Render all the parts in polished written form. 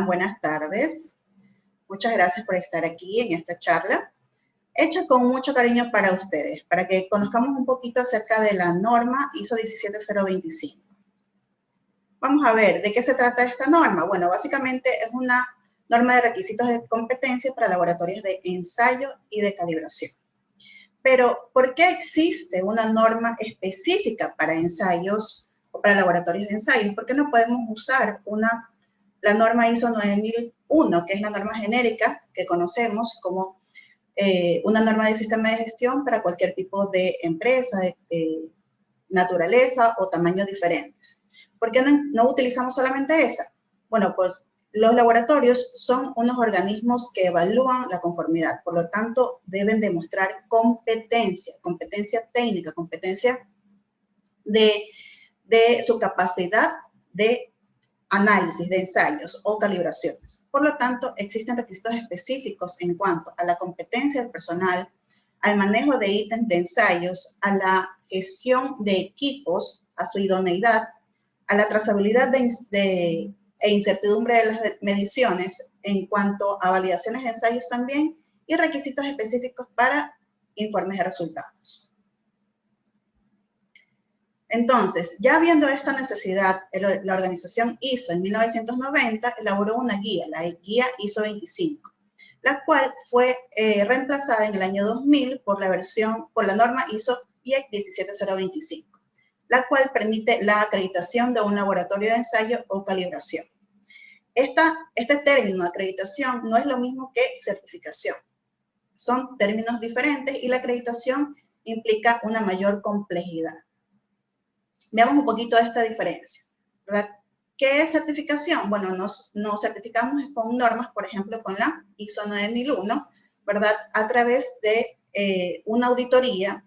Buenas tardes. Muchas gracias por estar aquí en esta charla, hecha con mucho cariño para ustedes, para que conozcamos un poquito acerca de la norma ISO 17025. Vamos a ver, ¿de qué se trata esta norma? Bueno, básicamente es una norma de requisitos de competencia para laboratorios de ensayo y de calibración. Pero, ¿por qué existe una norma específica para ensayos o para laboratorios de ensayos? ¿Por qué no podemos usar la norma ISO 9001, que es la norma genérica que conocemos como una norma de sistema de gestión para cualquier tipo de empresa, de naturaleza o tamaños diferentes? ¿Por qué no utilizamos solamente esa? Bueno, pues los laboratorios son unos organismos que evalúan la conformidad, por lo tanto deben demostrar competencia técnica, competencia de su capacidad de análisis de ensayos o calibraciones. Por lo tanto, existen requisitos específicos en cuanto a la competencia del personal, al manejo de ítems de ensayos, a la gestión de equipos, a su idoneidad, a la trazabilidad e incertidumbre de las mediciones en cuanto a validaciones de ensayos también, y requisitos específicos para informes de resultados. Entonces, ya viendo esta necesidad, la organización ISO en 1990 elaboró una guía, la guía ISO 25, la cual fue reemplazada en el año 2000 por la norma ISO 17025, la cual permite la acreditación de un laboratorio de ensayo o calibración. Este término acreditación no es lo mismo que certificación. Son términos diferentes y la acreditación implica una mayor complejidad. Veamos un poquito esta diferencia, ¿verdad? ¿Qué es certificación? Bueno, nos certificamos con normas, por ejemplo, con la ISO 9001, ¿verdad? A través de una auditoría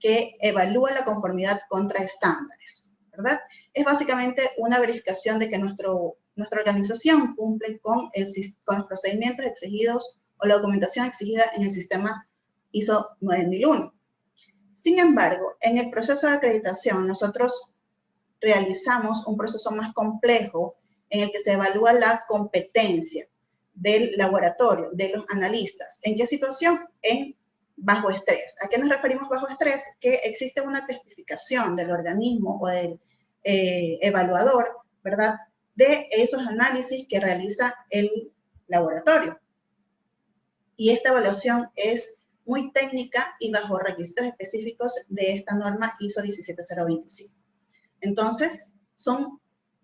que evalúa la conformidad contra estándares, ¿verdad? Es básicamente una verificación de que nuestra organización cumple con los procedimientos exigidos o la documentación exigida en el sistema ISO 9001. Sin embargo, en el proceso de acreditación, nosotros realizamos un proceso más complejo en el que se evalúa la competencia del laboratorio, de los analistas. ¿En qué situación? En bajo estrés. ¿A qué nos referimos bajo estrés? Que existe una testificación del organismo o del evaluador, ¿verdad?, de esos análisis que realiza el laboratorio. Y esta evaluación es muy técnica y bajo requisitos específicos de esta norma ISO 17025. Entonces, son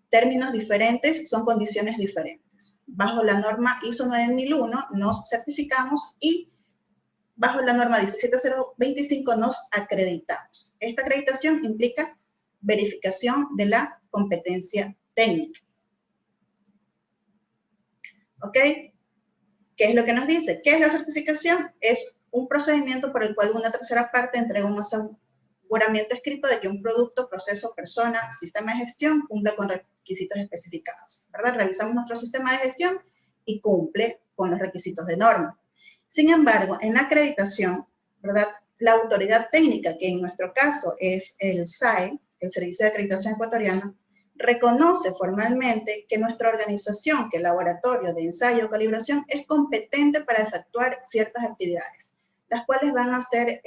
términos diferentes, son condiciones diferentes. Bajo la norma ISO 9001 nos certificamos y bajo la norma 17025 nos acreditamos. Esta acreditación implica verificación de la competencia técnica. ¿Ok? ¿Qué es lo que nos dice? ¿Qué es la certificación? Es un procedimiento por el cual una tercera parte entrega un aseguramiento escrito de que un producto, proceso, persona, sistema de gestión cumple con requisitos especificados, ¿verdad? Revisamos nuestro sistema de gestión y cumple con los requisitos de norma. Sin embargo, en la acreditación, ¿verdad?, la autoridad técnica, que en nuestro caso es el SAE, el Servicio de Acreditación Ecuatoriano, reconoce formalmente que nuestra organización, que el laboratorio de ensayo o calibración, es competente para efectuar ciertas actividades, las cuales van a ser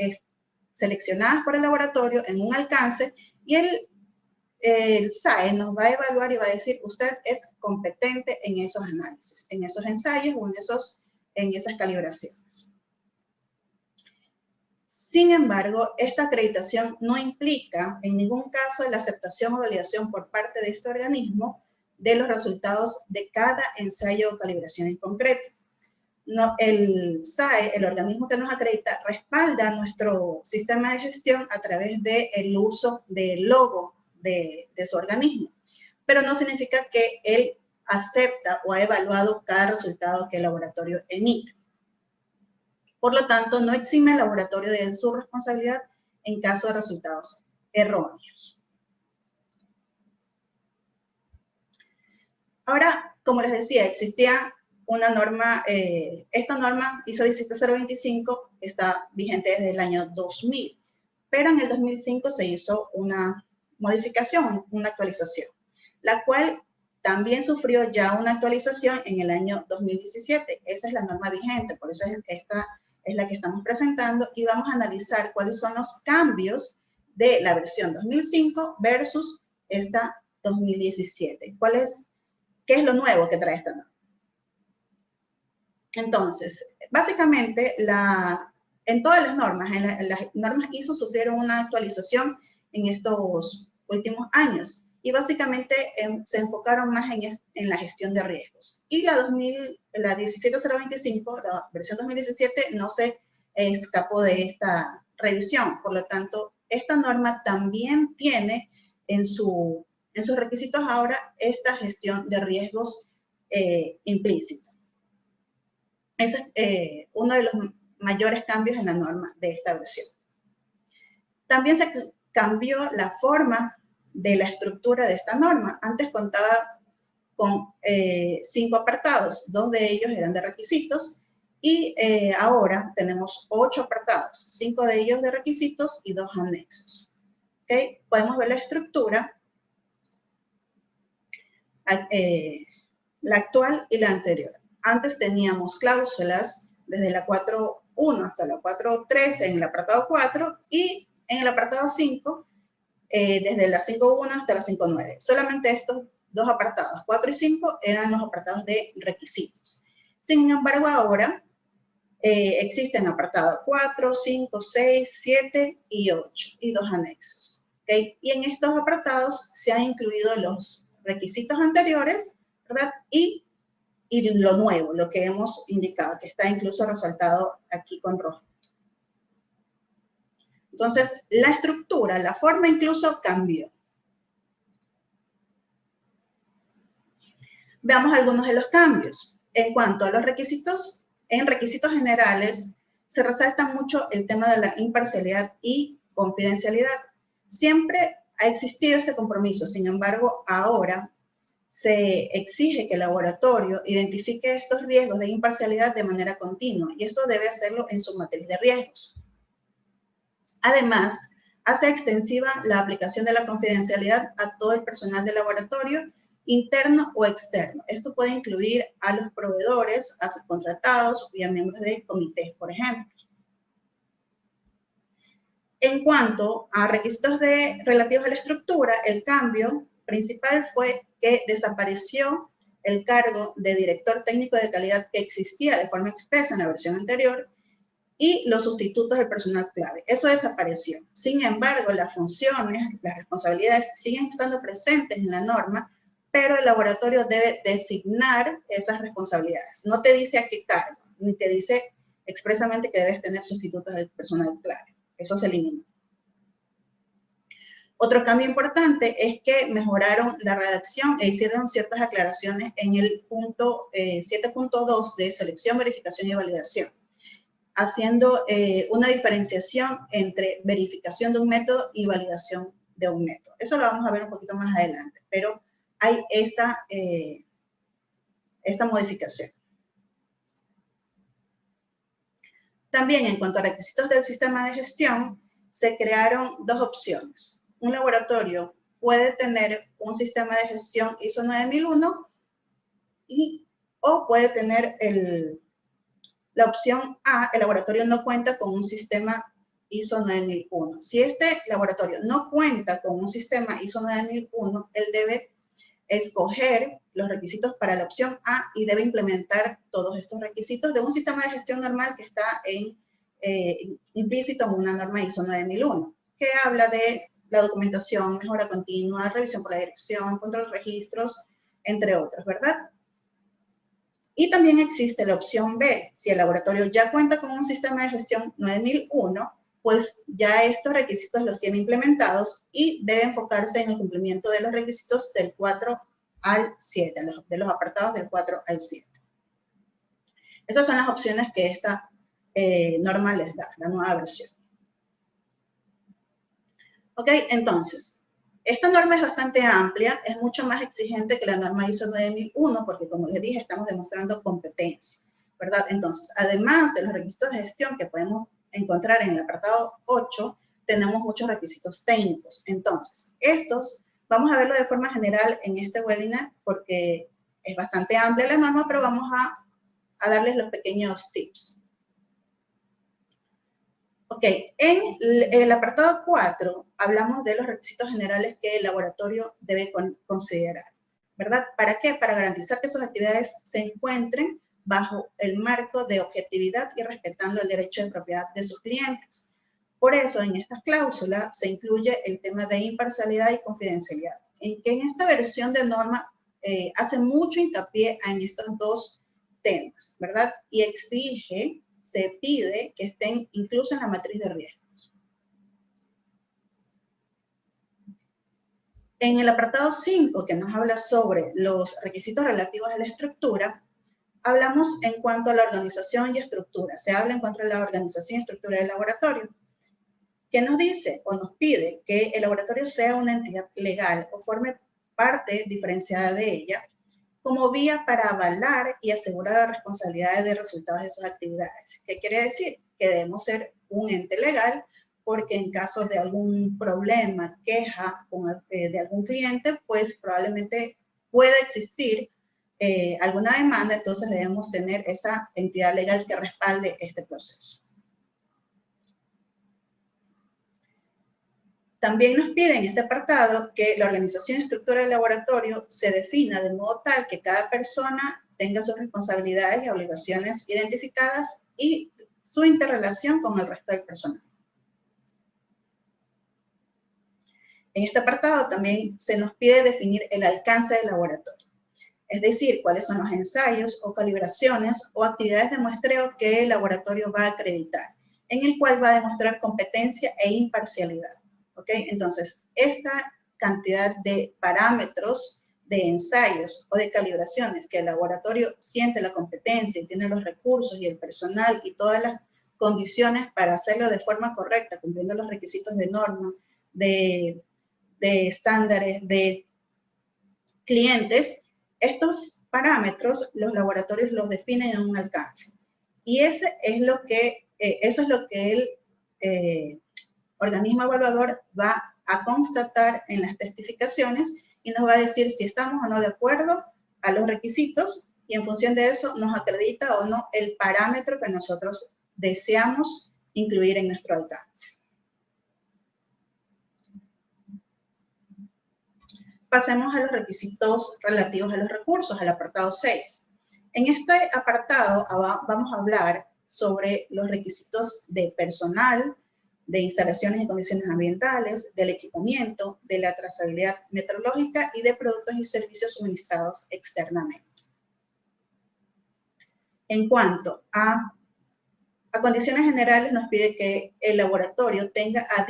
seleccionadas por el laboratorio en un alcance, y el SAE nos va a evaluar y va a decir, usted es competente en esos análisis, en esos ensayos o en esas calibraciones. Sin embargo, esta acreditación no implica en ningún caso la aceptación o validación por parte de este organismo de los resultados de cada ensayo o calibración en concreto. No, el SAE, el organismo que nos acredita, respalda nuestro sistema de gestión a través del uso del logo de su organismo, pero no significa que él acepta o ha evaluado cada resultado que el laboratorio emite. Por lo tanto, no exime al laboratorio de su responsabilidad en caso de resultados erróneos. Ahora, como les decía, existía una norma, esta norma ISO 17025 está vigente desde el año 2000, pero en el 2005 se hizo una modificación, una actualización, la cual también sufrió ya una actualización en el año 2017. Esa es la norma vigente, por eso esta es la que estamos presentando y vamos a analizar cuáles son los cambios de la versión 2005 versus esta 2017. ¿Qué es lo nuevo que trae esta norma? Entonces, básicamente, en todas las normas, en las normas ISO sufrieron una actualización en estos últimos años y básicamente se enfocaron más en la gestión de riesgos. Y la 17025, la versión 2017, no se escapó de esta revisión. Por lo tanto, esta norma también tiene en sus requisitos ahora esta gestión de riesgos implícita. Ese es uno de los mayores cambios en la norma de esta versión. También se cambió la forma de la estructura de esta norma. Antes contaba con 5 apartados, 2 de ellos eran de requisitos y ahora tenemos 8 apartados, 5 de ellos de requisitos y 2 anexos. ¿Okay? Podemos ver la estructura, la actual y la anterior. Antes teníamos cláusulas desde la 4.1 hasta la 4.3 en el apartado 4 y en el apartado 5 desde la 5.1 hasta la 5.9. Solamente estos 2 apartados, 4 y 5, eran los apartados de requisitos. Sin embargo, ahora existen apartados 4, 5, 6, 7 y 8 y 2 anexos. ¿Okay? Y en estos apartados se han incluido los requisitos anteriores, ¿verdad? Y lo nuevo, lo que hemos indicado, que está incluso resaltado aquí con rojo. Entonces, la estructura, la forma incluso cambió. Veamos algunos de los cambios. En cuanto a los requisitos, en requisitos generales, se resalta mucho el tema de la imparcialidad y confidencialidad. Siempre ha existido este compromiso, sin embargo, ahora se exige que el laboratorio identifique estos riesgos de imparcialidad de manera continua y esto debe hacerlo en su matriz de riesgos. Además, hace extensiva la aplicación de la confidencialidad a todo el personal del laboratorio, interno o externo. Esto puede incluir a los proveedores, a subcontratados y a miembros de comités, por ejemplo. En cuanto a requisitos relativos a la estructura, el cambio principal fue que desapareció el cargo de director técnico de calidad que existía de forma expresa en la versión anterior y los sustitutos del personal clave. Eso desapareció. Sin embargo, las funciones, las responsabilidades siguen estando presentes en la norma, pero el laboratorio debe designar esas responsabilidades. No te dice a qué cargo, ni te dice expresamente que debes tener sustitutos del personal clave. Eso se eliminó. Otro cambio importante es que mejoraron la redacción e hicieron ciertas aclaraciones en el punto 7.2 de selección, verificación y validación, haciendo una diferenciación entre verificación de un método y validación de un método. Eso lo vamos a ver un poquito más adelante, pero hay esta modificación. También, en cuanto a requisitos del sistema de gestión, se crearon 2 opciones. Un laboratorio puede tener un sistema de gestión ISO 9001 o puede tener la opción A, el laboratorio no cuenta con un sistema ISO 9001. Si este laboratorio no cuenta con un sistema ISO 9001, él debe escoger los requisitos para la opción A y debe implementar todos estos requisitos de un sistema de gestión normal que está implícito en una norma ISO 9001, que habla de la documentación, mejora continua, revisión por la dirección, control de registros, entre otros, ¿verdad? Y también existe la opción B. Si el laboratorio ya cuenta con un sistema de gestión 9001, pues ya estos requisitos los tiene implementados y debe enfocarse en el cumplimiento de los requisitos del 4 al 7, de los apartados del 4 al 7. Esas son las opciones que esta norma les da, la nueva versión. Ok, entonces, esta norma es bastante amplia, es mucho más exigente que la norma ISO 9001 porque, como les dije, estamos demostrando competencia, ¿verdad? Entonces, además de los requisitos de gestión que podemos encontrar en el apartado 8, tenemos muchos requisitos técnicos. Entonces, estos Vamos a verlo de forma general en este webinar porque es bastante amplia la norma, pero vamos a darles los pequeños tips. Ok, en el apartado 4 hablamos de los requisitos generales que el laboratorio debe considerar, ¿verdad? ¿Para qué? Para garantizar que sus actividades se encuentren bajo el marco de objetividad y respetando el derecho de propiedad de sus clientes. Por eso, en estas cláusulas se incluye el tema de imparcialidad y confidencialidad, en que en esta versión de norma hace mucho hincapié en estos dos temas, ¿verdad? Y exige, se pide que estén incluso en la matriz de riesgos. En el apartado 5, que nos habla sobre los requisitos relativos a la estructura, hablamos en cuanto a la organización y estructura. Se habla en cuanto a la organización y estructura del laboratorio. ¿Qué nos dice o nos pide? Que el laboratorio sea una entidad legal o forme parte diferenciada de ella como vía para avalar y asegurar las responsabilidades de resultados de sus actividades. ¿Qué quiere decir? Que debemos ser un ente legal porque en caso de algún problema, queja de algún cliente, pues probablemente pueda existir alguna demanda, entonces debemos tener esa entidad legal que respalde este proceso. También nos piden en este apartado que la organización y estructura del laboratorio se defina de modo tal que cada persona tenga sus responsabilidades y obligaciones identificadas y su interrelación con el resto del personal. En este apartado también se nos pide definir el alcance del laboratorio, es decir, cuáles son los ensayos o calibraciones o actividades de muestreo que el laboratorio va a acreditar, en el cual va a demostrar competencia e imparcialidad. ¿Okay? Entonces, esta cantidad de parámetros, de ensayos o de calibraciones que el laboratorio siente la competencia y tiene los recursos y el personal y todas las condiciones para hacerlo de forma correcta, cumpliendo los requisitos de norma, de estándares, de clientes, estos parámetros los laboratorios los definen en un alcance. Y eso es lo que el organismo evaluador va a constatar en las testificaciones y nos va a decir si estamos o no de acuerdo a los requisitos y en función de eso nos acredita o no el parámetro que nosotros deseamos incluir en nuestro alcance. Pasemos a los requisitos relativos a los recursos, al apartado 6. En este apartado vamos a hablar sobre los requisitos de personal, de instalaciones y condiciones ambientales, del equipamiento, de la trazabilidad metrológica y de productos y servicios suministrados externamente. En cuanto a condiciones generales, nos pide que el laboratorio tenga a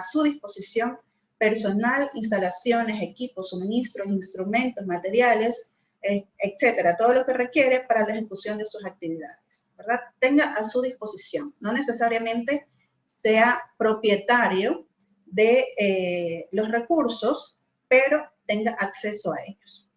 su disposición, personal, instalaciones, equipos, suministros, instrumentos, materiales, etcétera, todo lo que requiere para la ejecución de sus actividades, ¿verdad? Tenga a su disposición, no necesariamente sea propietario de los recursos, pero tenga acceso a ellos.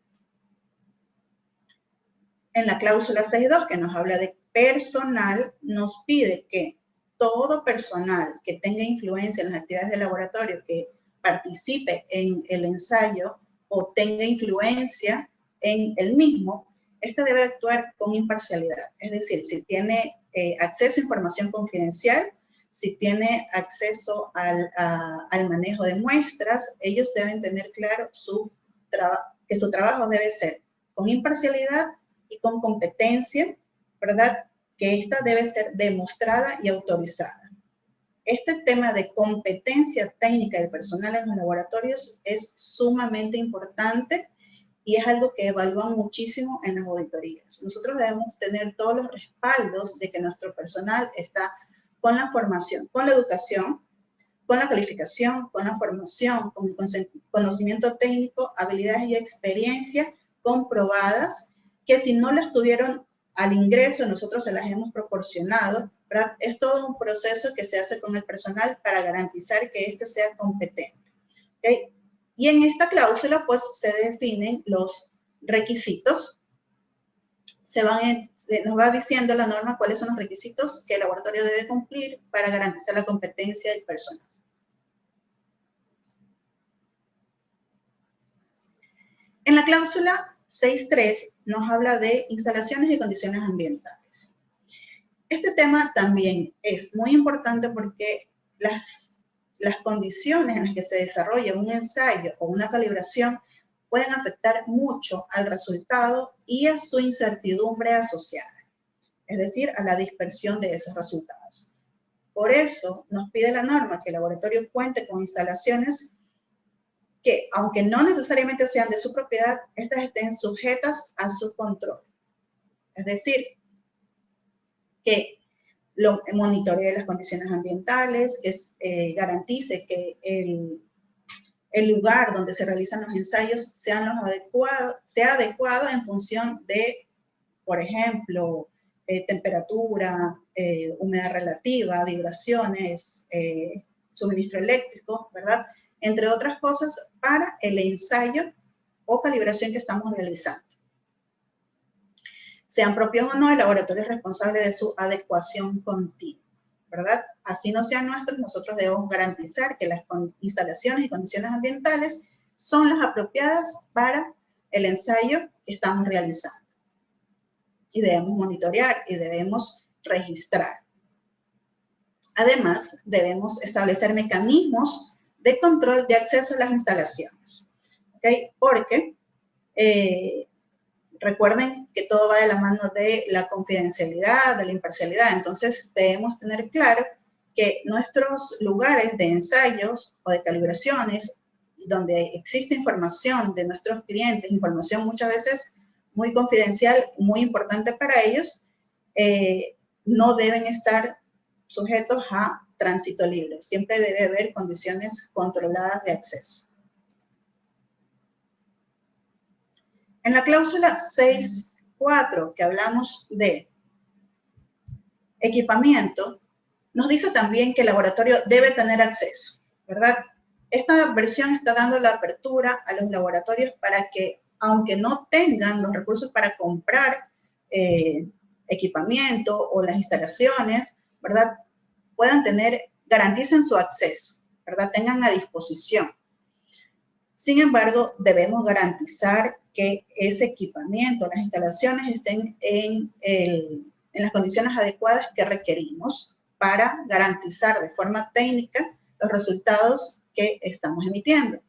En la cláusula 6.2, que nos habla de personal, nos pide que todo personal que tenga influencia en las actividades del laboratorio, que participe en el ensayo o tenga influencia en el mismo, este debe actuar con imparcialidad. Es decir, si tiene acceso a información confidencial, si tiene acceso al manejo de muestras, ellos deben tener claro que su trabajo debe ser con imparcialidad y con competencia, ¿verdad? Que esta debe ser demostrada y autorizada. Este tema de competencia técnica del personal en los laboratorios es sumamente importante y es algo que evalúan muchísimo en las auditorías. Nosotros debemos tener todos los respaldos de que nuestro personal está con la formación, con la educación, con la calificación, con la formación, con el conocimiento técnico, habilidades y experiencia comprobadas, que si no las tuvieron al ingreso, nosotros se las hemos proporcionado, ¿verdad? Es todo un proceso que se hace con el personal para garantizar que éste sea competente. ¿Okay? Y en esta cláusula, pues, se definen los requisitos. Nos va diciendo la norma cuáles son los requisitos que el laboratorio debe cumplir para garantizar la competencia del personal. la cláusula 6.3 nos habla de instalaciones y condiciones ambientales. Este tema también es muy importante porque las condiciones en las que se desarrolla un ensayo o una calibración pueden afectar mucho al resultado y a su incertidumbre asociada, es decir, a la dispersión de esos resultados. Por eso nos pide la norma que el laboratorio cuente con instalaciones que, aunque no necesariamente sean de su propiedad, estas estén sujetas a su control. Es decir, que lo monitoree las condiciones ambientales, que garantice que el lugar donde se realizan los ensayos sea adecuado en función de, por ejemplo, temperatura, humedad relativa, vibraciones, suministro eléctrico, ¿verdad? Entre otras cosas, para el ensayo o calibración que estamos realizando. Sean propios o no, el laboratorio es responsable de su adecuación continua, ¿verdad? Así no sean nuestros, nosotros debemos garantizar que las instalaciones y condiciones ambientales son las apropiadas para el ensayo que estamos realizando. Y debemos monitorear y debemos registrar. Además, debemos establecer mecanismos de control de acceso a las instalaciones, ¿okay? Porque recuerden que todo va de la mano de la confidencialidad, de la imparcialidad. Entonces, debemos tener claro que nuestros lugares de ensayos o de calibraciones, donde existe información de nuestros clientes, información muchas veces muy confidencial, muy importante para ellos, no deben estar sujetos a tránsito libre. Siempre debe haber condiciones controladas de acceso. En la cláusula 6.4, que hablamos de equipamiento, nos dice también que el laboratorio debe tener acceso, ¿verdad? Esta versión está dando la apertura a los laboratorios para que, aunque no tengan los recursos para comprar equipamiento o las instalaciones, ¿verdad? Garanticen su acceso, ¿verdad? Tengan a disposición. Sin embargo, debemos garantizar que ese equipamiento, las instalaciones estén en las condiciones adecuadas que requerimos para garantizar de forma técnica los resultados que estamos emitiendo.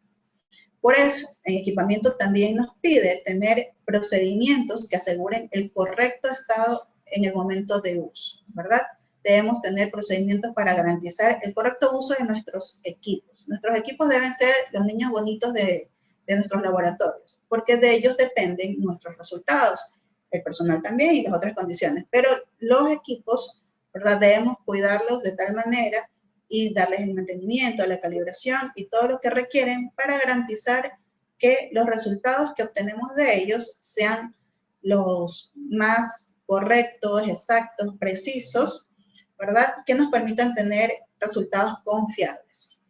Por eso, en equipamiento también nos pide tener procedimientos que aseguren el correcto estado en el momento de uso, ¿verdad? Debemos tener procedimientos para garantizar el correcto uso de nuestros equipos. Nuestros equipos deben ser los niños bonitos de nuestros laboratorios, porque de ellos dependen nuestros resultados, el personal también y las otras condiciones. Pero los equipos, ¿verdad? Debemos cuidarlos de tal manera y darles el mantenimiento, la calibración y todo lo que requieren para garantizar que los resultados que obtenemos de ellos sean los más correctos, exactos, precisos, ¿verdad? Que nos permitan tener resultados confiables.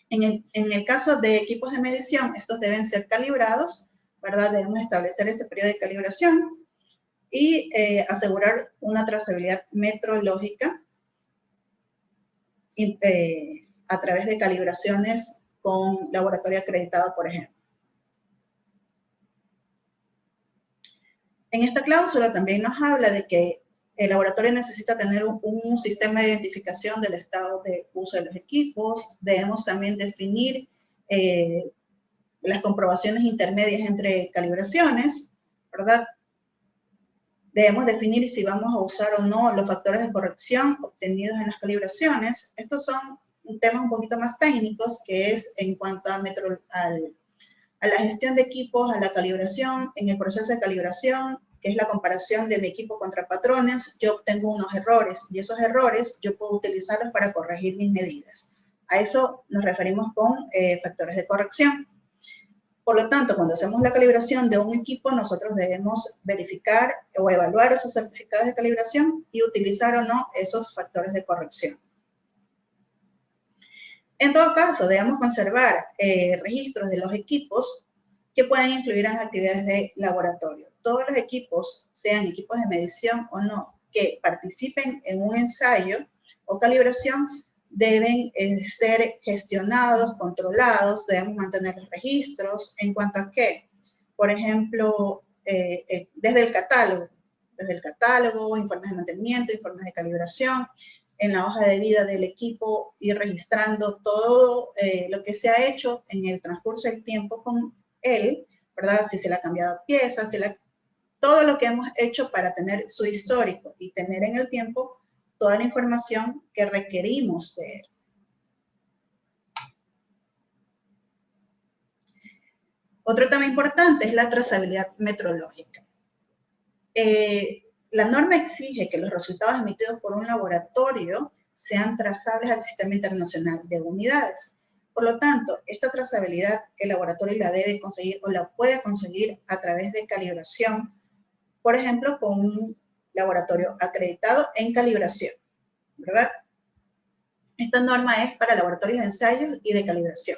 En el caso de equipos de medición, estos deben ser calibrados, ¿verdad? Debemos establecer ese periodo de calibración y asegurar una trazabilidad metrológica a través de calibraciones con laboratorio acreditado, por ejemplo. En esta cláusula también nos habla de que el laboratorio necesita tener un sistema de identificación del estado de uso de los equipos. Debemos también definir las comprobaciones intermedias entre calibraciones, ¿verdad? Debemos definir si vamos a usar o no los factores de corrección obtenidos en las calibraciones. Estos son temas un poquito más técnicos, que es en cuanto a la gestión de equipos, a la calibración. En el proceso de calibración, que es la comparación de mi equipo contra patrones, yo obtengo unos errores y esos errores yo puedo utilizarlos para corregir mis medidas. A eso nos referimos con factores de corrección. Por lo tanto, cuando hacemos la calibración de un equipo, nosotros debemos verificar o evaluar esos certificados de calibración y utilizar o no esos factores de corrección. En todo caso, debemos conservar registros de los equipos que pueden influir en las actividades de laboratorio. Todos los equipos, sean equipos de medición o no, que participen en un ensayo o calibración, deben ser gestionados, controlados, debemos mantener los registros. ¿En cuanto a qué? por ejemplo, desde el catálogo, informes de mantenimiento, informes de calibración, en la hoja de vida del equipo, ir registrando todo lo que se ha hecho en el transcurso del tiempo con él, ¿verdad? Si se le ha cambiado piezas, todo lo que hemos hecho para tener su histórico y tener en el tiempo toda la información que requerimos de él. Otro tema importante es la trazabilidad metrológica. La norma exige que los resultados emitidos por un laboratorio sean trazables al Sistema Internacional de Unidades. Por lo tanto, esta trazabilidad el laboratorio la debe conseguir o la puede conseguir a través de calibración, por ejemplo, con un laboratorio acreditado en calibración, ¿verdad? Esta norma es para laboratorios de ensayos y de calibración.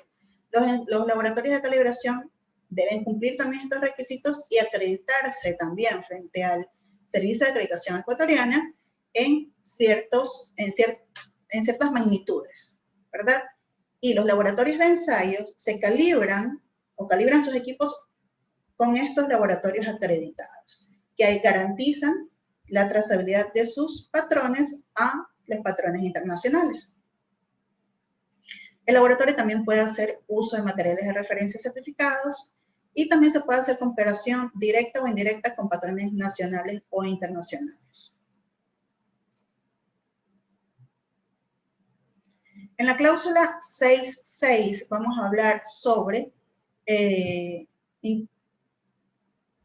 Los laboratorios de calibración deben cumplir también estos requisitos y acreditarse también frente al Servicio de Acreditación Ecuatoriana en ciertas magnitudes, ¿verdad? Y los laboratorios de ensayos se calibran o calibran sus equipos con estos laboratorios acreditados, que garantizan la trazabilidad de sus patrones a los patrones internacionales. El laboratorio también puede hacer uso de materiales de referencia certificados y también se puede hacer comparación directa o indirecta con patrones nacionales o internacionales. En la cláusula 6.6 vamos a hablar sobre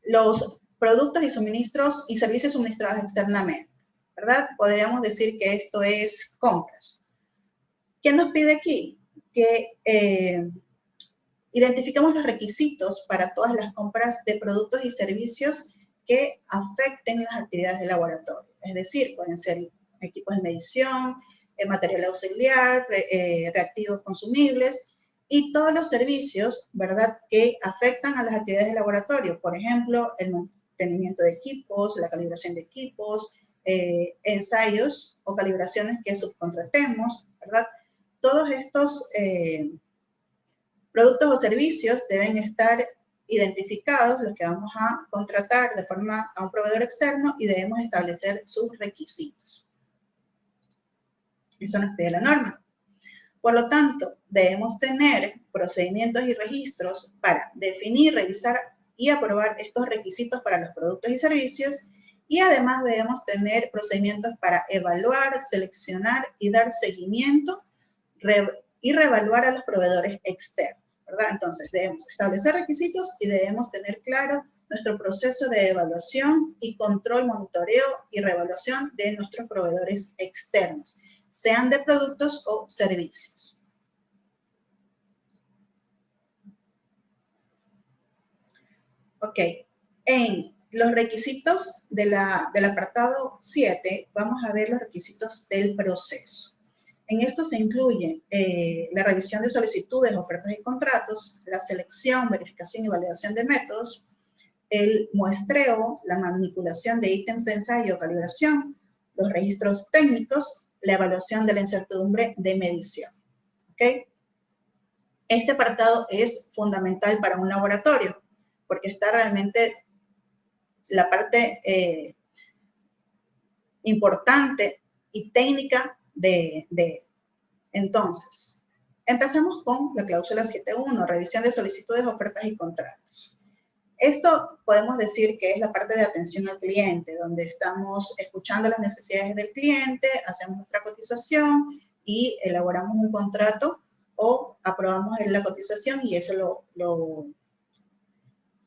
los productos y suministros y servicios suministrados externamente, ¿verdad? Podríamos decir que esto es compras. ¿Qué nos pide aquí? Que identifiquemos los requisitos para todas las compras de productos y servicios que afecten las actividades del laboratorio. Es decir, pueden ser equipos de medición, material auxiliar, reactivos consumibles y todos los servicios, ¿verdad?, que afectan a las actividades del laboratorio. Por ejemplo, el mantenimiento de equipos, la calibración de equipos, ensayos o calibraciones que subcontratemos, ¿verdad? Todos estos productos o servicios deben estar identificados, los que vamos a contratar de forma a un proveedor externo, y debemos establecer sus requisitos. Eso nos pide la norma. Por lo tanto, debemos tener procedimientos y registros para definir, revisar y aprobar estos requisitos para los productos y servicios, y además debemos tener procedimientos para evaluar, seleccionar y dar seguimiento y reevaluar a los proveedores externos, ¿verdad? Entonces, debemos establecer requisitos y debemos tener claro nuestro proceso de evaluación y control, monitoreo y reevaluación de nuestros proveedores externos, sean de productos o servicios. Ok, en los requisitos del apartado 7, vamos a ver los requisitos del proceso. En esto se incluye la revisión de solicitudes, ofertas y contratos, la selección, verificación y validación de métodos, el muestreo, la manipulación de ítems de ensayo o calibración, los registros técnicos, la evaluación de la incertidumbre de medición. ¿Okay? Este apartado es fundamental para un laboratorio porque está realmente la parte importante y técnica de. Entonces, empezamos con la cláusula 7.1, revisión de solicitudes, ofertas y contratos. Esto podemos decir que es la parte de atención al cliente, donde estamos escuchando las necesidades del cliente, hacemos nuestra cotización y elaboramos un contrato o aprobamos la cotización, y eso lo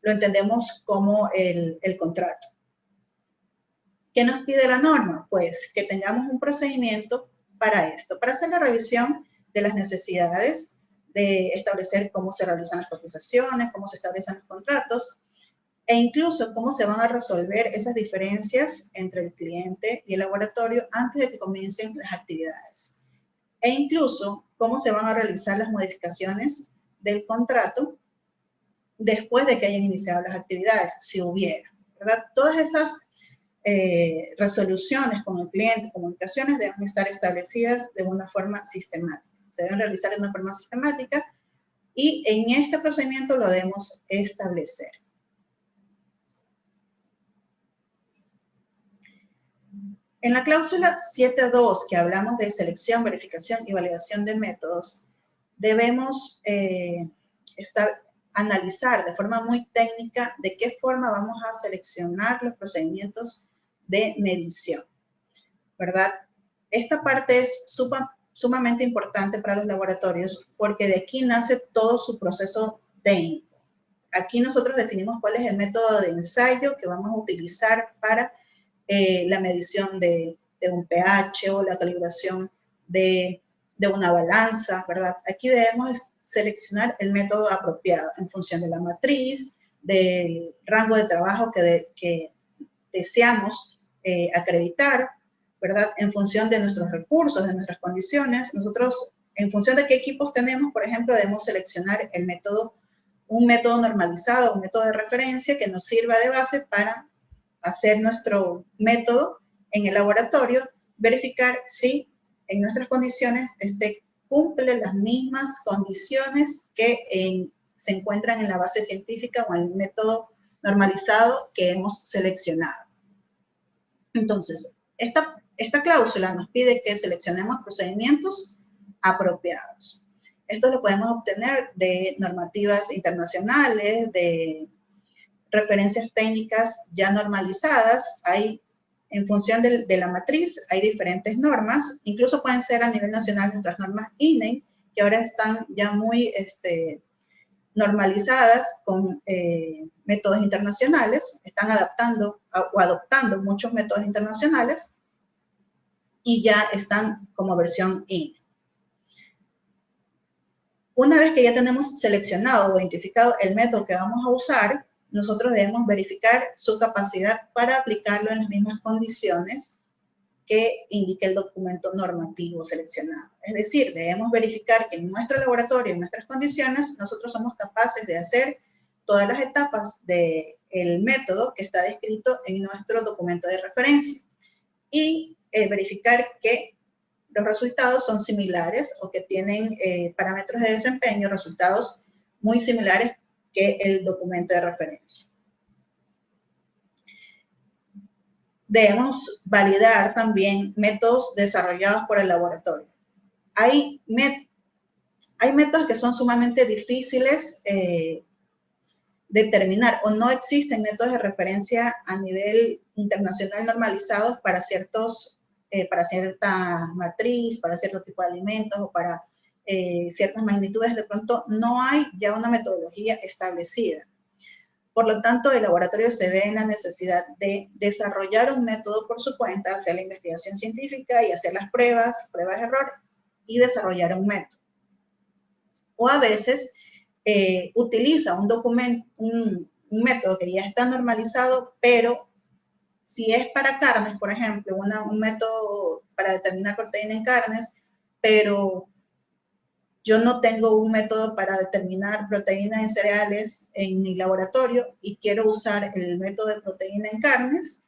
entendemos como el contrato. ¿Qué nos pide la norma? Pues que tengamos un procedimiento para esto, para hacer la revisión de las necesidades, de establecer cómo se realizan las cotizaciones, cómo se establecen los contratos, e incluso cómo se van a resolver esas diferencias entre el cliente y el laboratorio antes de que comiencen las actividades. E incluso cómo se van a realizar las modificaciones del contrato después de que hayan iniciado las actividades, si hubiera, ¿verdad? Todas esas resoluciones con el cliente, comunicaciones, deben estar establecidas de una forma sistemática. Se deben realizar de una forma sistemática y en este procedimiento lo debemos establecer. En la cláusula 7.2, que hablamos de selección, verificación y validación de métodos, debemos analizar de forma muy técnica de qué forma vamos a seleccionar los procedimientos de medición, ¿verdad? Esta parte es sumamente importante para los laboratorios porque de aquí nace todo su proceso técnico. Aquí nosotros definimos cuál es el método de ensayo que vamos a utilizar para la medición de un pH o la calibración de una balanza, ¿verdad? Aquí debemos seleccionar el método apropiado en función de la matriz, del rango de trabajo que deseamos acreditar, ¿verdad? En función de nuestros recursos, de nuestras condiciones. Nosotros, en función de qué equipos tenemos, por ejemplo, debemos seleccionar el método, un método normalizado, un método de referencia que nos sirva de base para hacer nuestro método en el laboratorio, verificar si en nuestras condiciones cumple las mismas condiciones que se encuentran en la base científica o en el método normalizado que hemos seleccionado. Entonces, esta cláusula nos pide que seleccionemos procedimientos apropiados. Esto lo podemos obtener de normativas internacionales, de referencias técnicas ya normalizadas. En función de la matriz, hay diferentes normas, incluso pueden ser a nivel nacional nuestras normas INEI, que ahora están ya muy normalizadas con métodos internacionales, están adaptando o adoptando muchos métodos internacionales y ya están como versión INEI. Una vez que ya tenemos seleccionado o identificado el método que vamos a usar, nosotros debemos verificar su capacidad para aplicarlo en las mismas condiciones que indique el documento normativo seleccionado. Es decir, debemos verificar que en nuestro laboratorio, en nuestras condiciones, nosotros somos capaces de hacer todas las etapas del método que está descrito en nuestro documento de referencia y verificar que los resultados son similares o que tienen parámetros de desempeño, resultados muy similares que el documento de referencia. Debemos validar también métodos desarrollados por el laboratorio. Hay métodos que son sumamente difíciles determinar o no existen métodos de referencia a nivel internacional normalizados para cierta matriz, para cierto tipo de alimentos o para ciertas magnitudes. De pronto no hay ya una metodología establecida. Por lo tanto, el laboratorio se ve en la necesidad de desarrollar un método por su cuenta, hacer la investigación científica y hacer las pruebas de error y desarrollar un método. O a veces utiliza un método que ya está normalizado, pero si es para carnes, por ejemplo, un método para determinar proteína en carnes, pero yo no tengo un método para determinar proteína en cereales en mi laboratorio y quiero usar el método de proteína en carnes,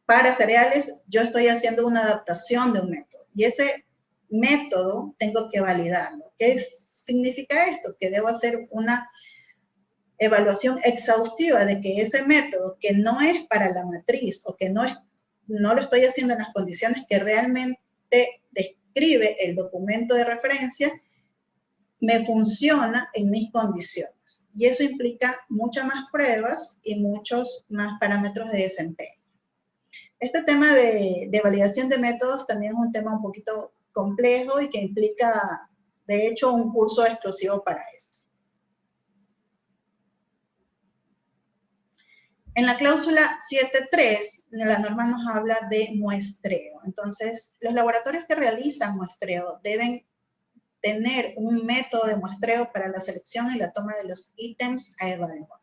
para cereales, yo estoy haciendo una adaptación de un método. Y ese método tengo que validarlo. ¿Qué significa esto? Que debo hacer una evaluación exhaustiva de que ese método que no es para la matriz o que no lo estoy haciendo en las condiciones que realmente describe el documento de referencia, me funciona en mis condiciones. Y eso implica muchas más pruebas y muchos más parámetros de desempeño. Este tema de validación de métodos también es un tema un poquito complejo y que implica, de hecho, un curso exclusivo para esto. En la cláusula 7.3, la norma nos habla de muestreo. Entonces, los laboratorios que realizan muestreo deben tener un método de muestreo para la selección y la toma de los ítems a evaluar.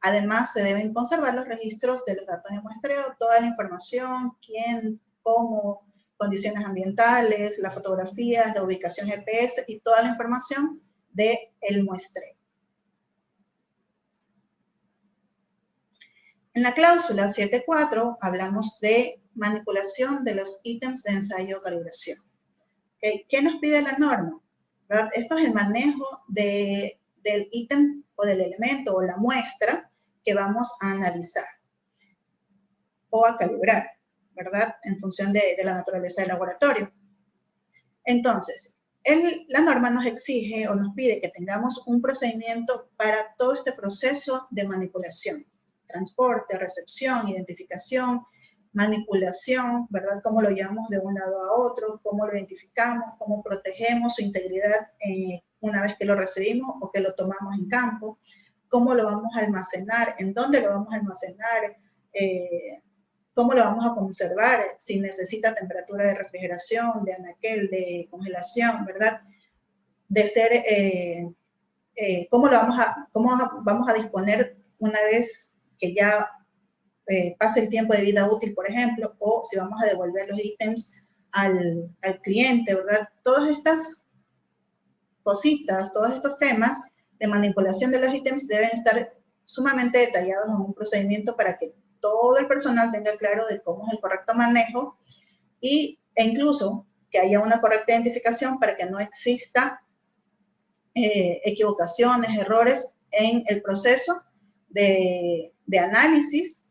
Además, se deben conservar los registros de los datos de muestreo, toda la información, quién, cómo, condiciones ambientales, las fotografías, la ubicación GPS y toda la información del muestreo. En la cláusula 7.4 hablamos de manipulación de los ítems de ensayo o calibración. ¿Qué nos pide la norma? ¿Verdad? Esto es el manejo del ítem o del elemento o la muestra que vamos a analizar. o a calibrar, ¿verdad? En función de la naturaleza del laboratorio. Entonces, la norma nos exige o nos pide que tengamos un procedimiento para todo este proceso de manipulación, transporte, recepción, identificación, manipulación, ¿verdad? Cómo lo llevamos de un lado a otro, cómo lo identificamos, cómo protegemos su integridad una vez que lo recibimos o que lo tomamos en campo, cómo lo vamos a almacenar, en dónde lo vamos a almacenar, cómo lo vamos a conservar, si necesita temperatura de refrigeración, de anaquel, de congelación, ¿verdad? De ser, cómo vamos a disponer una vez que ya pase el tiempo de vida útil, por ejemplo, o si vamos a devolver los ítems al cliente, ¿verdad? Todas estas cositas, todos estos temas de manipulación de los ítems deben estar sumamente detallados en un procedimiento para que todo el personal tenga claro de cómo es el correcto manejo e incluso que haya una correcta identificación para que no exista equivocaciones, errores en el proceso de análisis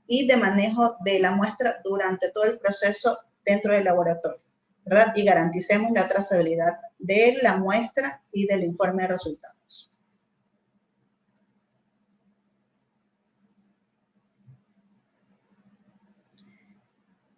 y de manejo de la muestra durante todo el proceso dentro del laboratorio, ¿verdad? Y garanticemos la trazabilidad de la muestra y del informe de resultados.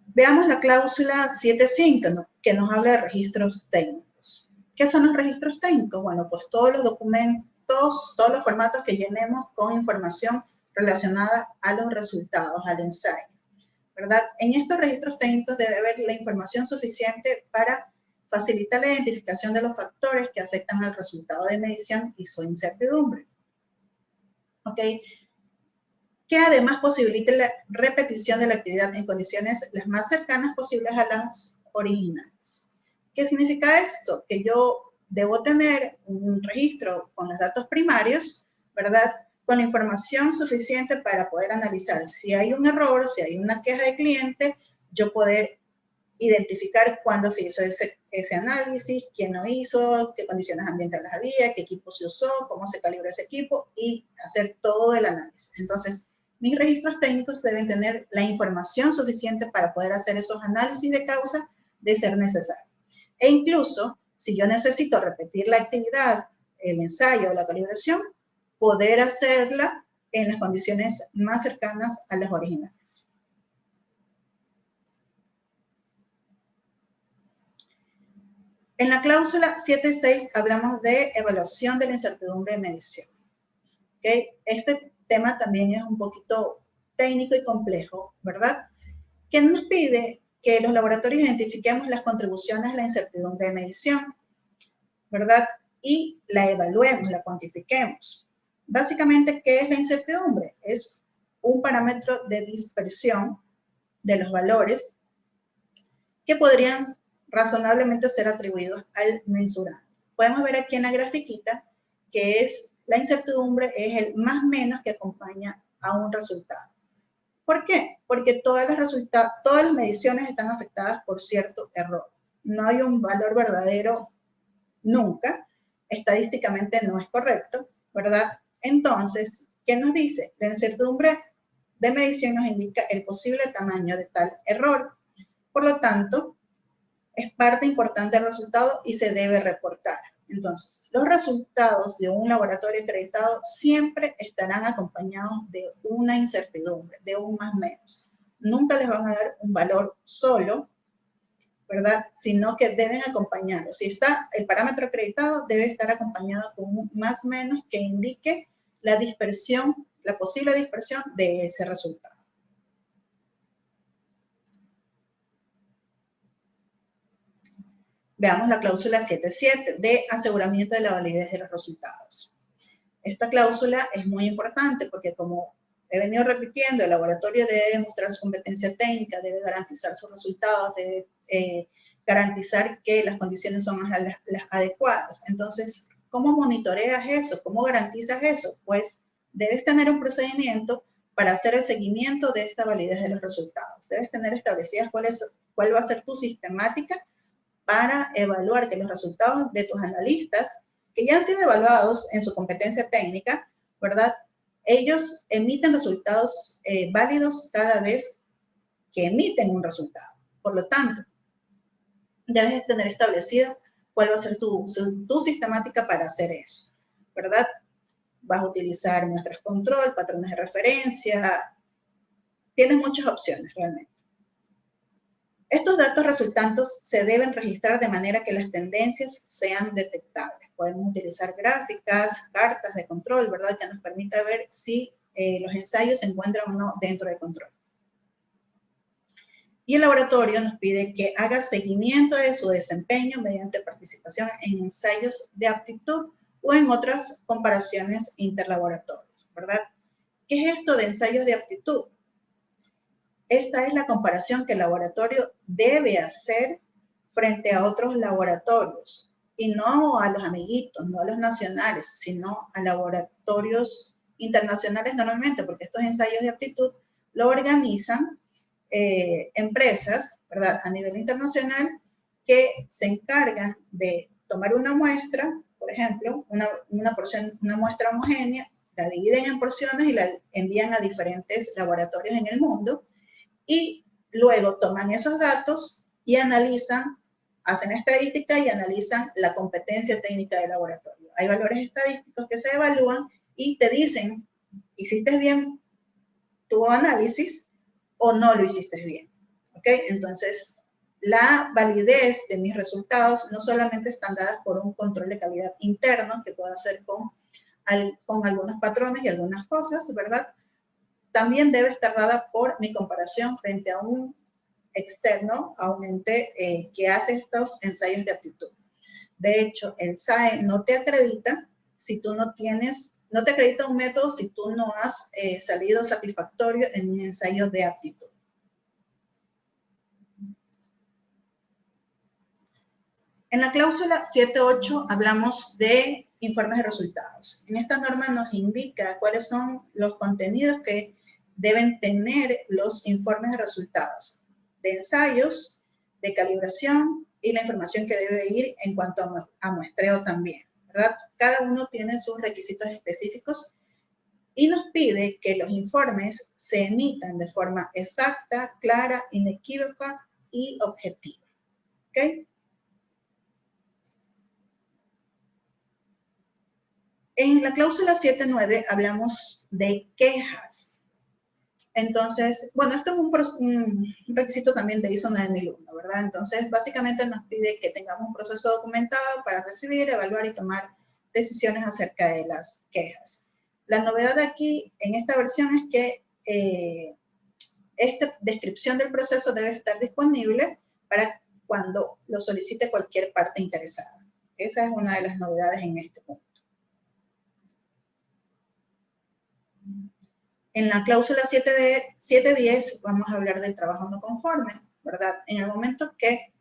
Veamos la cláusula 7.5, que nos habla de registros técnicos. ¿Qué son los registros técnicos? Bueno, pues todos los documentos, todos los formatos que llenemos con información relacionada a los resultados, al ensayo, ¿verdad? En estos registros técnicos debe haber la información suficiente para facilitar la identificación de los factores que afectan al resultado de medición y su incertidumbre. ¿Ok? Que además posibilite la repetición de la actividad en condiciones las más cercanas posibles a las originales. ¿Qué significa esto? Que yo debo tener un registro con los datos primarios, ¿verdad? Con la información suficiente para poder analizar si hay un error, si hay una queja de cliente, yo poder identificar cuándo se hizo ese análisis, quién lo hizo, qué condiciones ambientales había, qué equipo se usó, cómo se calibró ese equipo y hacer todo el análisis. Entonces, mis registros técnicos deben tener la información suficiente para poder hacer esos análisis de causa de ser necesario. E incluso, si yo necesito repetir la actividad, el ensayo o la calibración, poder hacerla en las condiciones más cercanas a las originales. En la cláusula 7.6 hablamos de evaluación de la incertidumbre de medición. ¿Okay? Este tema también es un poquito técnico y complejo, ¿verdad? Que nos pide que los laboratorios identifiquemos las contribuciones a la incertidumbre de medición, ¿verdad? Y la evaluemos, la cuantifiquemos. Básicamente, ¿qué es la incertidumbre? Es un parámetro de dispersión de los valores que podrían razonablemente ser atribuidos al mensurante. Podemos ver aquí en la grafiquita que es la incertidumbre es el más menos que acompaña a un resultado. ¿Por qué? Porque todas las mediciones están afectadas por cierto error. No hay un valor verdadero nunca. Estadísticamente no es correcto, ¿verdad? Entonces, ¿qué nos dice? La incertidumbre de medición nos indica el posible tamaño de tal error. Por lo tanto, es parte importante del resultado y se debe reportar. Entonces, los resultados de un laboratorio acreditado siempre estarán acompañados de una incertidumbre, de un más menos. Nunca les van a dar un valor solo, ¿verdad? Sino que deben acompañarlo. Si está el parámetro acreditado, debe estar acompañado con un más menos que indique la dispersión, la posible dispersión de ese resultado. Veamos la cláusula 7.7 de aseguramiento de la validez de los resultados. Esta cláusula es muy importante porque, como he venido repitiendo, el laboratorio debe demostrar su competencia técnica, debe garantizar sus resultados, debe garantizar que las condiciones son las adecuadas. Entonces, ¿cómo monitoreas eso? ¿Cómo garantizas eso? Pues debes tener un procedimiento para hacer el seguimiento de esta validez de los resultados. Debes tener establecidas cuál va a ser tu sistemática para evaluar que los resultados de tus analistas, que ya han sido evaluados en su competencia técnica, ¿verdad? Ellos emiten resultados válidos cada vez que emiten un resultado. Por lo tanto, debes de tener establecido cuál va a ser tu sistemática para hacer eso, ¿verdad? Vas a utilizar muestras control, patrones de referencia, tienes muchas opciones realmente. Estos datos resultantes se deben registrar de manera que las tendencias sean detectables. Podemos utilizar gráficas, cartas de control, ¿verdad? Que nos permita ver si los ensayos se encuentran o no dentro de control. Y el laboratorio nos pide que haga seguimiento de su desempeño mediante participación en ensayos de aptitud o en otras comparaciones interlaboratorios, ¿verdad? ¿Qué es esto de ensayos de aptitud? Esta es la comparación que el laboratorio debe hacer frente a otros laboratorios, y no a los amiguitos, no a los nacionales, sino a laboratorios internacionales normalmente, porque estos ensayos de aptitud lo organizan empresas, ¿verdad?, a nivel internacional, que se encargan de tomar una muestra, por ejemplo, una muestra homogénea, la dividen en porciones y la envían a diferentes laboratorios en el mundo, y luego toman esos datos y analizan, hacen estadística y analizan la competencia técnica del laboratorio. Hay valores estadísticos que se evalúan y te dicen, ¿hiciste bien tu análisis o no lo hiciste bien? ¿Ok? Entonces, la validez de mis resultados no solamente están dadas por un control de calidad interno que puedo hacer con algunos patrones y algunas cosas, ¿verdad? También debe estar dada por mi comparación frente a un externo, a un ente que hace estos ensayos de aptitud. De hecho, el SAE no te acredita si tú no te acredita un método si tú no has salido satisfactorio en un ensayo de aptitud. En la cláusula 7.8 hablamos de informes de resultados. En esta norma nos indica cuáles son los contenidos que deben tener los informes de resultados de ensayos, de calibración y la información que debe ir en cuanto a muestreo también, ¿verdad? Cada uno tiene sus requisitos específicos y nos pide que los informes se emitan de forma exacta, clara, inequívoca y objetiva. ¿Ok? En la cláusula 7.9 hablamos de quejas. Entonces, bueno, esto es un requisito también de ISO 9001, ¿verdad? Entonces, básicamente nos pide que tengamos un proceso documentado para recibir, evaluar y tomar decisiones acerca de las quejas. La novedad aquí en esta versión es que esta descripción del proceso debe estar disponible para cuando lo solicite cualquier parte interesada. Esa es una de las novedades en este punto. En la cláusula 7.10 vamos a hablar del trabajo no conforme, ¿verdad? En el momento que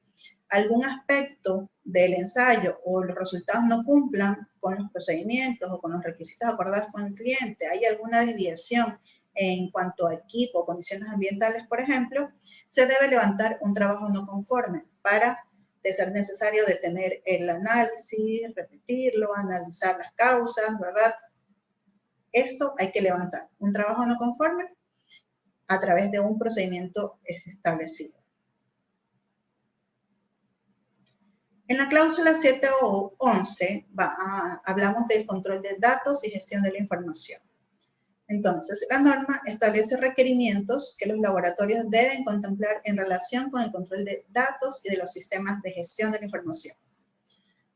algún aspecto del ensayo o los resultados no cumplan con los procedimientos o con los requisitos acordados con el cliente, hay alguna desviación en cuanto a equipo o condiciones ambientales, por ejemplo, se debe levantar un trabajo no conforme para, de ser necesario, detener el análisis, repetirlo, analizar las causas, ¿verdad? Esto hay que levantar un trabajo no conforme a través de un procedimiento establecido. En la cláusula 7 o 11 hablamos del control de datos y gestión de la información. Entonces, la norma establece requerimientos que los laboratorios deben contemplar en relación con el control de datos y de los sistemas de gestión de la información.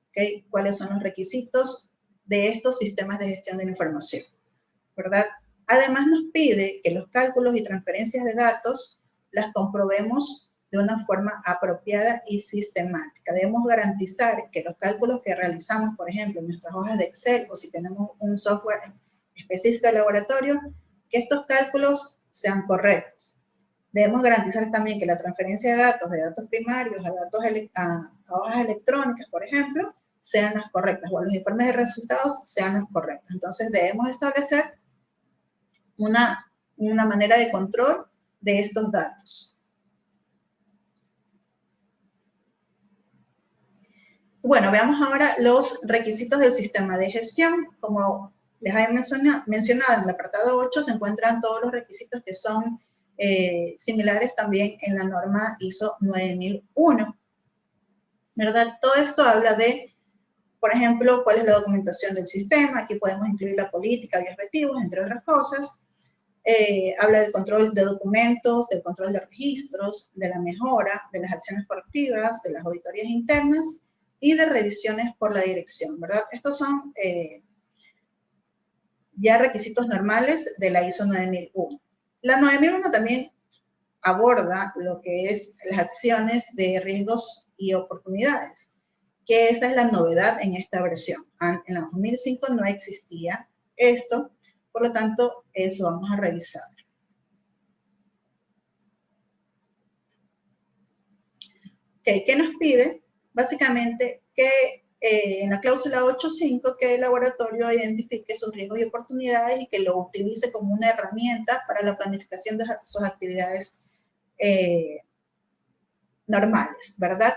¿Okay? ¿Cuáles son los requisitos de estos sistemas de gestión de la información? ¿Verdad? Además nos pide que los cálculos y transferencias de datos las comprobemos de una forma apropiada y sistemática. Debemos garantizar que los cálculos que realizamos, por ejemplo, en nuestras hojas de Excel o si tenemos un software específico de laboratorio, que estos cálculos sean correctos. Debemos garantizar también que la transferencia de datos primarios a hojas electrónicas, por ejemplo, sean las correctas, o los informes de resultados sean los correctos. Entonces debemos establecer una manera de control de estos datos. Bueno, veamos ahora los requisitos del sistema de gestión. Como les había mencionado en el apartado 8, se encuentran todos los requisitos que son similares también en la norma ISO 9001, ¿verdad? Todo esto habla de, por ejemplo, cuál es la documentación del sistema. Aquí podemos incluir la política y objetivos, entre otras cosas. Habla del control de documentos, del control de registros, de la mejora, de las acciones correctivas, de las auditorías internas y de revisiones por la dirección, ¿verdad? Estos son ya requisitos normales de la ISO 9001. La 9001 también aborda lo que es las acciones de riesgos y oportunidades, que esa es la novedad en esta versión. En la 2005 no existía esto, por lo tanto, eso vamos a revisar. Okay, ¿qué nos pide? Básicamente que en la cláusula 8.5 que el laboratorio identifique sus riesgos y oportunidades y que lo utilice como una herramienta para la planificación de sus actividades normales, ¿verdad?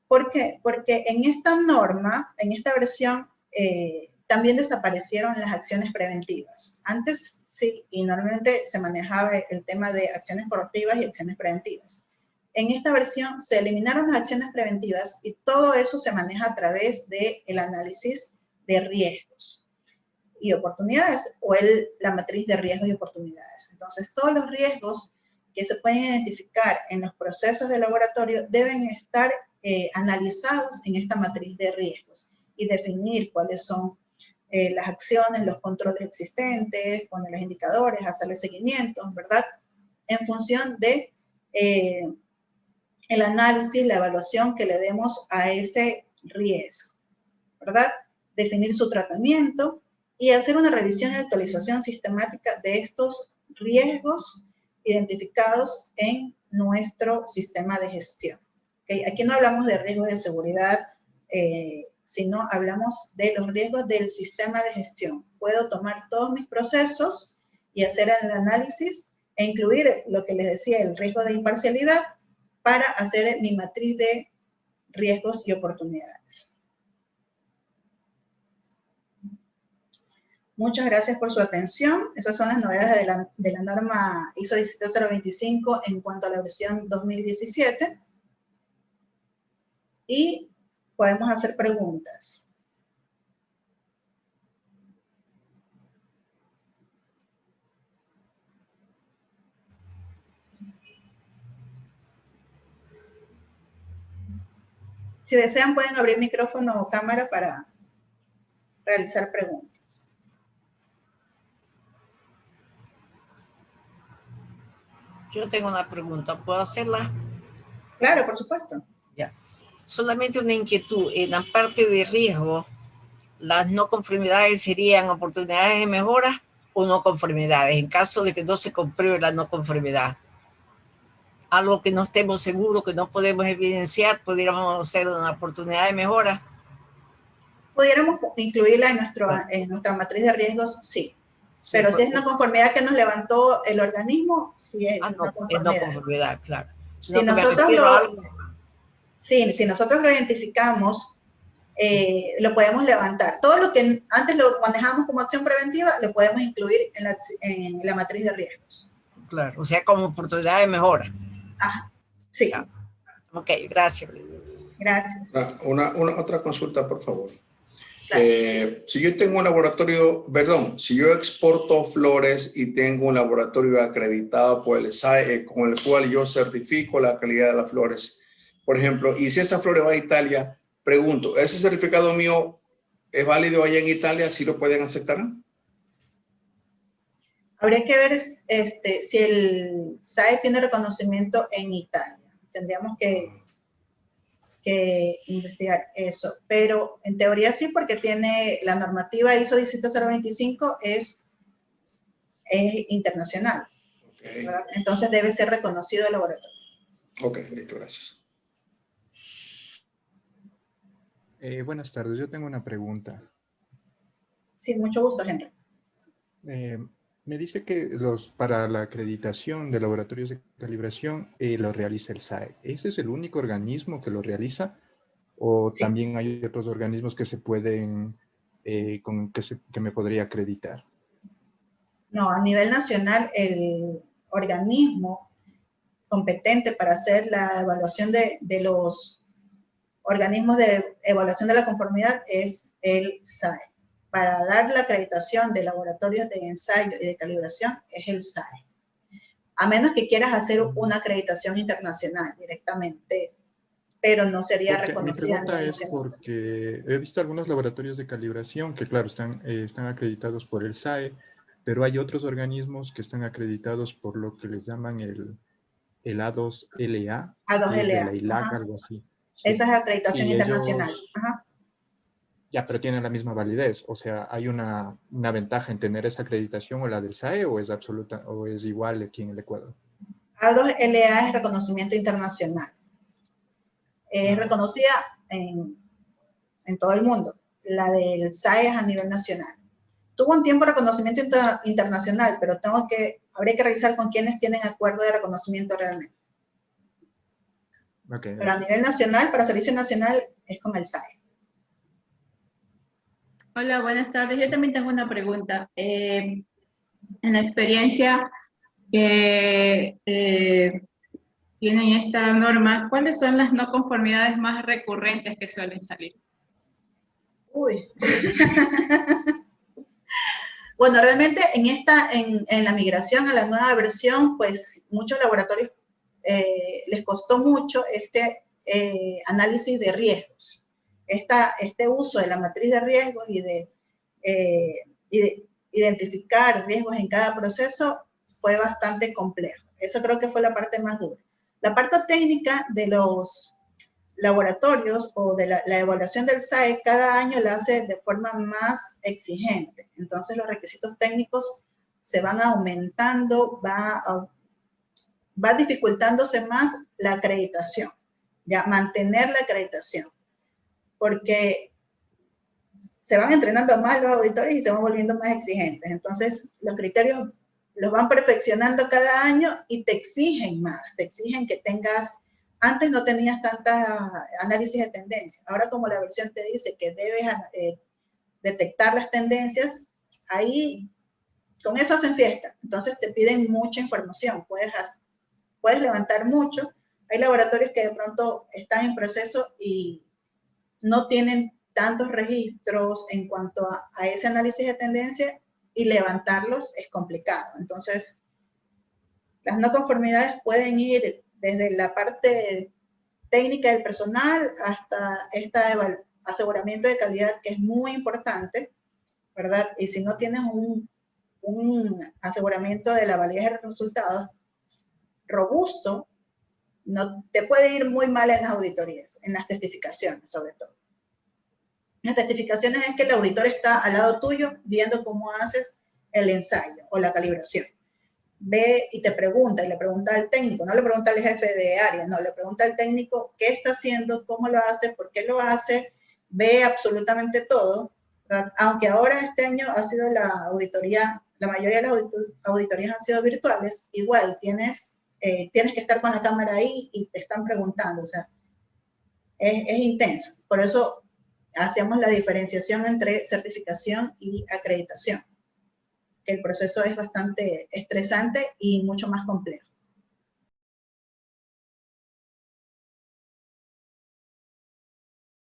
¿Por qué? Porque en esta norma, en esta versión, también desaparecieron las acciones preventivas. Antes sí, y normalmente se manejaba el tema de acciones correctivas y acciones preventivas. En esta versión se eliminaron las acciones preventivas y todo eso se maneja a través del análisis de riesgos y oportunidades, o la matriz de riesgos y oportunidades. Entonces, todos los riesgos que se pueden identificar en los procesos de laboratorio deben estar analizados en esta matriz de riesgos y definir cuáles son las acciones, los controles existentes, poner los indicadores, hacerle seguimiento, ¿verdad? En función de el análisis, la evaluación que le demos a ese riesgo, ¿verdad? Definir su tratamiento y hacer una revisión y actualización sistemática de estos riesgos identificados en nuestro sistema de gestión. ¿Okay? Aquí no hablamos de riesgos de seguridad, sino hablamos de los riesgos del sistema de gestión. Puedo tomar todos mis procesos y hacer el análisis e incluir lo que les decía, el riesgo de imparcialidad, para hacer mi matriz de riesgos y oportunidades. Muchas gracias por su atención. Esas son las novedades de la norma ISO 17025 en cuanto a la versión 2017. Y podemos hacer preguntas. Si desean, pueden abrir micrófono o cámara para realizar preguntas. Yo tengo una pregunta, ¿puedo hacerla? Claro, por supuesto. Ya. Solamente una inquietud. En la parte de riesgo, ¿las no conformidades serían oportunidades de mejora o no conformidades? En caso de que no se compruebe la no conformidad. Algo que no estemos seguros, que no podemos evidenciar, pudiéramos hacer una oportunidad de mejora. Pudiéramos incluirla en nuestra matriz de riesgos, sí. Sí, pero si es una conformidad que nos levantó el organismo, sí es no conformidad. Es no conformidad, claro. Si nosotros lo identificamos, lo podemos levantar. Todo lo que antes lo manejamos como acción preventiva, lo podemos incluir en la matriz de riesgos. Claro, o sea, como oportunidad de mejora. Ajá, sí. Ya. Ok, gracias. Gracias. Otra consulta, por favor. Claro. Si yo tengo un laboratorio, si yo exporto flores y tengo un laboratorio acreditado por el SAE, con el cual yo certifico la calidad de las flores, por ejemplo, y si esa flor va a Italia, pregunto, ¿ese certificado mío es válido allá en Italia? ¿Sí lo pueden aceptar? Habría que ver si el SAE tiene reconocimiento en Italia. Tendríamos que investigar eso, pero en teoría sí, porque tiene la normativa ISO 17025 es internacional, okay. Entonces debe ser reconocido el laboratorio. Ok, listo, gracias. Buenas tardes, yo tengo una pregunta. Sí, mucho gusto, Henry. Me dice que para la acreditación de laboratorios de calibración lo realiza el SAE. ¿Ese es el único organismo que lo realiza? ¿O sí, también hay otros organismos que se pueden, que me podría acreditar? No, a nivel nacional el organismo competente para hacer la evaluación de los organismos de evaluación de la conformidad es el SAE. Para dar la acreditación de laboratorios de ensayo y de calibración es el SAE. A menos que quieras hacer una acreditación internacional directamente, pero no sería reconocida. Mi pregunta es porque he visto algunos laboratorios de calibración que, claro, están acreditados por el SAE, pero hay otros organismos que están acreditados por lo que les llaman el A2LA, A2LA. de la ILAC, algo así. Sí. Esa es acreditación internacional. Ajá. Ya, pero tienen la misma validez. O sea, ¿hay una ventaja en tener esa acreditación o la del SAE o es absoluta o es igual aquí en el Ecuador? A2LA es reconocimiento internacional. Es reconocida en todo el mundo. La del SAE es a nivel nacional. Tuvo un tiempo reconocimiento internacional, pero habría que revisar con quienes tienen acuerdo de reconocimiento realmente. Okay. Pero a nivel nacional, para servicio nacional, es con el SAE. Hola, buenas tardes. Yo también tengo una pregunta. En la experiencia que tienen esta norma, ¿cuáles son las no conformidades más recurrentes que suelen salir? Uy. Bueno, realmente en la migración a la nueva versión, pues muchos laboratorios les costó mucho este análisis de riesgos. Este uso de la matriz de riesgos y de identificar riesgos en cada proceso fue bastante complejo. Eso creo que fue la parte más dura. La parte técnica de los laboratorios o de la evaluación del SAE cada año la hace de forma más exigente. Entonces los requisitos técnicos se van aumentando, va dificultándose más la acreditación, ya mantener la acreditación, porque se van entrenando más los auditores y se van volviendo más exigentes. Entonces los criterios los van perfeccionando cada año y te exigen más, te exigen que tengas. Antes no tenías tanta análisis de tendencias. Ahora como la versión te dice que debes detectar las tendencias, ahí con eso hacen fiesta. Entonces te piden mucha información. Puedes levantar mucho. Hay laboratorios que de pronto están en proceso y no tienen tantos registros en cuanto a ese análisis de tendencia y levantarlos es complicado. Entonces, las no conformidades pueden ir desde la parte técnica del personal hasta este aseguramiento de calidad que es muy importante, ¿verdad? Y si no tienes un aseguramiento de la validez de los resultados robusto, te puede ir muy mal en las auditorías, en las testificaciones sobre todo. En las testificaciones es que el auditor está al lado tuyo viendo cómo haces el ensayo o la calibración. Ve y te pregunta, y le pregunta al técnico, no le pregunta al jefe de área, no, le pregunta al técnico qué está haciendo, cómo lo hace, por qué lo hace, ve absolutamente todo, ¿verdad? Aunque ahora este año ha sido la auditoría, la mayoría de las auditorías han sido virtuales, igual tienes que estar con la cámara ahí y te están preguntando, o sea, es intenso. Por eso hacemos la diferenciación entre certificación y acreditación. El proceso es bastante estresante y mucho más complejo.